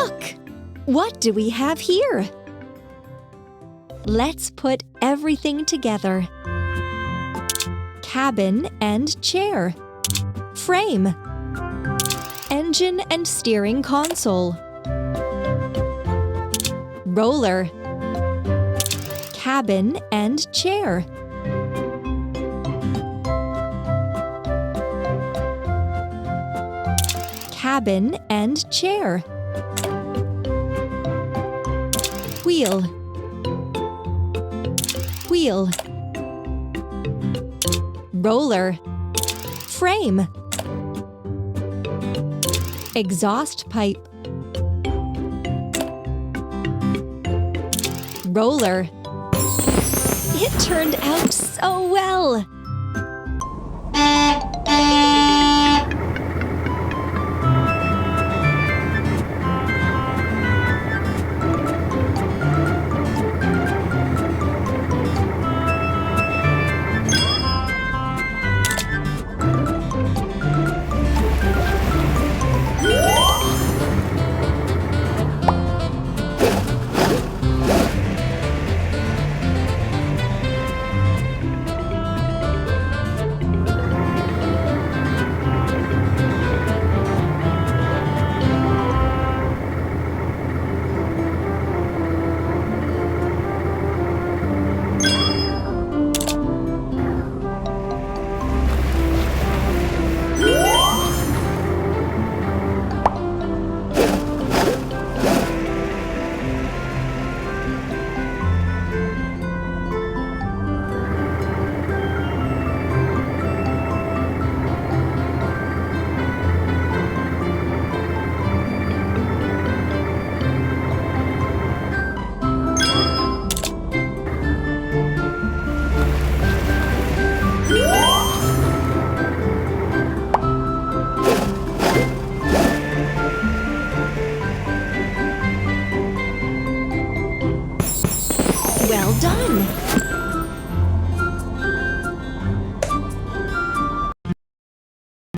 Look! What do we have here? Let's put everything together. Cabin and chair. Frame. Engine and steering console. Roller. Cabin and chair. Cabin and chair. Wheel. Wheel. Roller. Frame. Exhaust pipe. Roller. It turned out so well!